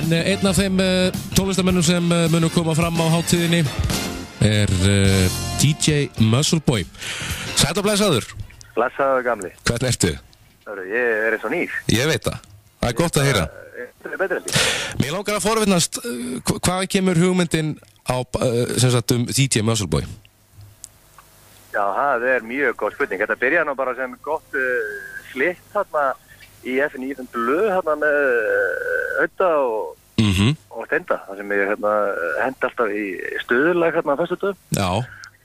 En einn af þeim tónlistarmönnum sem munum koma fram á hátíðinni DJ Muscleboy. Sæll og blessaður. Blessaður gamli. Hvernig ertu? Ég eins og nýr. Ég veit það. Það gott að heyra. Betur en því. Mér langar að forvittnast hvaðan kemur hugmyndin á DJ Muscleboy? Já, það mjög góð spurning. Þetta byrjaði nú bara sem gott slitt þarna í FNÍ blöð þarna með Auða og Stenda. Það sem ég hendi alltaf í stuðlag þarna á föstudögum. Já.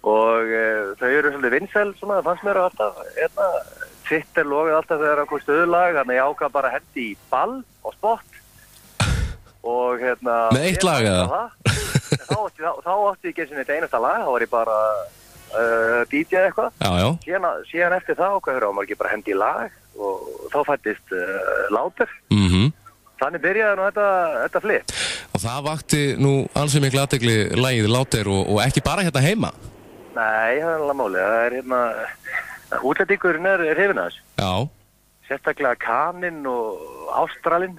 Og þau eru svolítið vinsæl svona, það fannst mér alltaf Twitter logið alltaf þegar það kom stuðlag, þannig ég ákvað bara hendi í ball og spott. Og með eitt lag eða? Þá átti ég ekki eins og einasta lag, þá var ég bara DJ eitthvað. Já. Síðan eftir það ákvað var ekki bara hendi í lag og þá fættist Láter. Þannig byrjaði nú þetta flip. Og það vakti nú ansið miklu athygli lagið Láter og ekki bara hérna heima? Nei, það alveg málið. Það útlendingurinn hrifinn af þessu. Já. Sérstaklega Kaninn og Ástralinn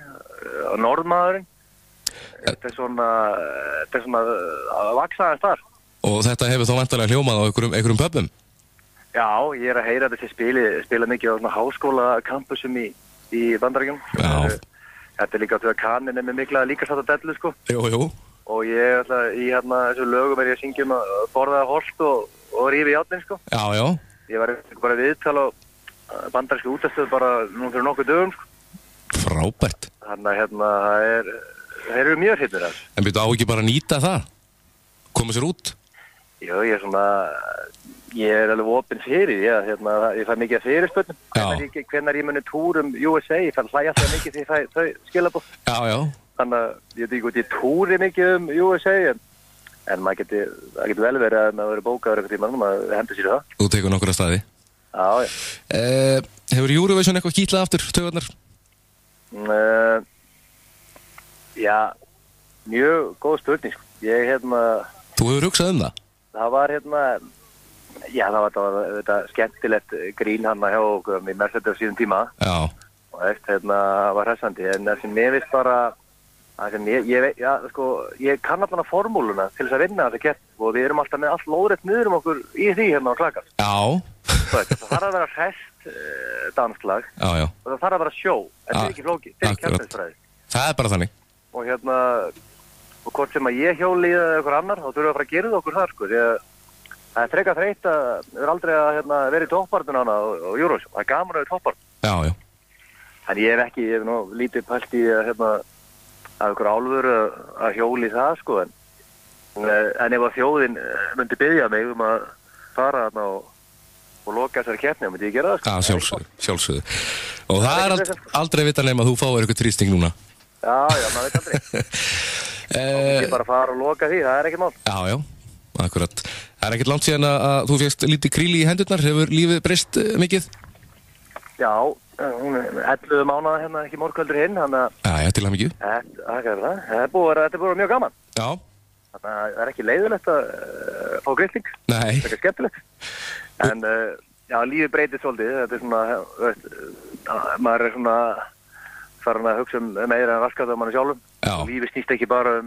og Norðmaðurinn. Þetta svona að vaksa þess þar. Og þetta hefur þá væntanlega hljómað á einhverjum pubum? Já, ég að heyra þessi spila mikið á svona háskólakampusum í Bandaríkjum. Já. Þetta líka því að Kaninn með mikla líkasátt á dellu, sko. Jú. Og ég ætla í þessu lögum ég að syngja að borða holt og rífi játnin, sko. Já. Ég var bara viðtal á bandarísku útastöð bara nú fyrir nokkuð dögum, sko. Frábært. Þannig að þeir eru mjög hrifnir af þessu. En byrju á ekki bara að nýta það? Koma sér út? Jú, ég alveg opinn fyrir, ég fæ mikið af fyrirspönnum. Hvenær ég muni túr USA, ég fæ hlæja alltaf mikið því þau skilabóð. Já. Þannig að ég veit ekki hvort ég túri mikið USA, en það getur vel verið að maður verið bókaður eitthvað tíma, maður hendur sér það. Þú tekur nokkur að staði? Já. Hefur Eurovision eitthvað kýtlað aftur, taugarnar? Já, mjög góð spurning. Þú hefur hugsað það? Það var það var þetta skemmtilegt grín hann hjá okkur í Mercedes á síðan tíma. Já. Og var hressandi, en það sem ég veist bara ég kann allan að formúluna til þess að vinna þetta kert og við erum alltaf með allt lóðrætt niður okkur í því á Klakar. Já. Það þarf að vera hrest danslag. Já. Og það þarf að vera sjó, en það ekki flókið, þetta kjartæðisfræði. Það bara þannig. Og hvort sem að ég hjóli eða einhver annar, þá þurfum við að fara að gera það okkur þar, sko, því að það frekar þreytt að við erum aldrei að vera í toppbarnum hana á Eurovision. Það gaman að vera í toppbarnum. Já. En ég hef nú lítið pælt í að einhver álfur að hjóli það, sko, en ef að þjóðin myndi biðja mig að fara þarna og loka þessari keppni, myndi ég gera það, sko. Sjálfsögðu. Og það aldrei vita nema að þú fáir eitthvað þrýsting núna. Já, maður veit aldrei. Þá myndi ég bara fara og loka því, það ekki mál. Já, akkurat. Það ekkert langt síðan að þú fékkst lítið kríli í hendurnar, hefur lífið breyst mikið? Já, hún 11 mánaða ekki morgkvöldur hinn, Já, til hamingju. Þetta er búið mjög gaman. Já. Þannig að það ekki leiðilegt að fá grilling. Nei. Það skemmtilegt. En lífið breytist svolítið, þetta svona, maður svona farin að hugsa meira en raskað mann sjálfum. Já. Lífið snýst ekki bara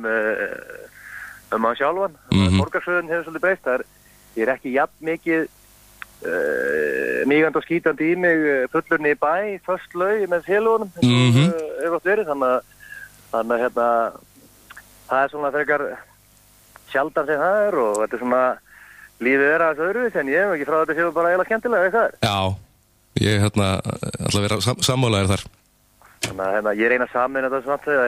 mann sjálfan. Borgarsöðun hefur svolítið breyst. Ég ekki jafn mikið mýgand og skítandi í mig fullurni í bæ, föst laug með félagunum hefur átt verið, þannig að það er svona frekar sjaldan sem það er og þetta er svona lífið aðeins öðruvísi, en ég hef ekki frá þetta séu bara eiginlega skemmtilega, eitthvað er. Já, ég ætla að vera sammálaður þar. Þannig að ég reyna saman þetta samt að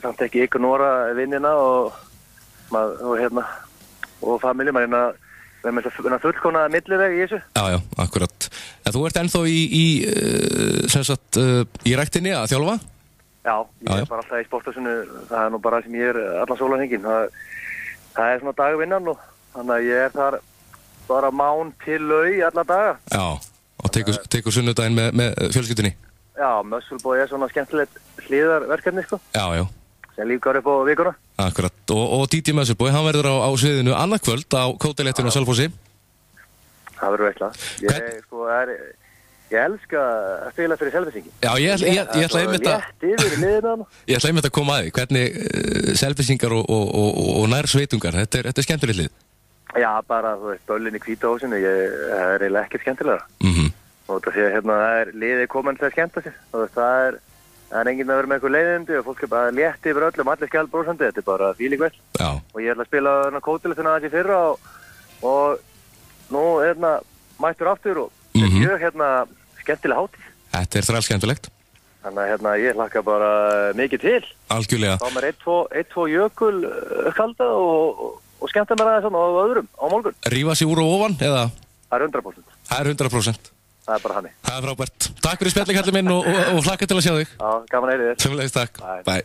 samt ekki ignora vinnina og familji, maður reyna við erum þess að fullkona milliveg í þessu. Já, akkurat. En þú ert ennþá í ræktinni að þjálfa? Já, ég er bara alltaf í sporthúsinu, það er nú bara sem ég er allan sólarhringinn. Það er svona dagvinnan og þannig að ég er þar bara mán til laug alla daga. Já, og tekur sunnudaginn með fjölskyldunni? Já, Muscleboy er svona skemmtilegt hliðarverkefni, sko. Já. Sem lífgar upp á vikuna. Akkurat, og DJ Muscleboy, hann verður á sviðinu annað kvöld á Kótiléttinu á Selfossi. Það verður veitla. Ég elska að spila fyrir Selfyssingi. Já, ég ætla einmitt að koma að því. Hvernig Selfyssingar og nær sveitungar, þetta er skemmtilegt lið. Já, bara, þú veist, böllin í hvíta hósinu, það er eiginlega ekkert skemmtilega. Og það sé að hérna, það er liðið komin til að skemmta sér. Þú veist, það er enginn að vera með eitthvað leiðindi og fólk er bara létti yfir öllum, allir skjálbrósandi, þetta er bara fíling vel. Já. Og ég ætla að spila hérna kótilegtuna aðeins í fyrra og nú hérna mættur aftur og mjög hérna skemmtileg hátíð. Þetta er þræl skemmtilegt. Þannig að hérna ég hlakka bara mikið til. Algjörlega. Þá mér 1-2 jökul kalda og skemmta mér aðeins á öðrum á morgun. Rífa sig úr og ofan eða? Það er 100%. Það er 100%. Það er bara hannig. Það er frábært. Takk fyrir spjallið kallið minn og hlakka til að sjá þig. Já, gaman að heyra þér. Sömuleiðis takk. Bye.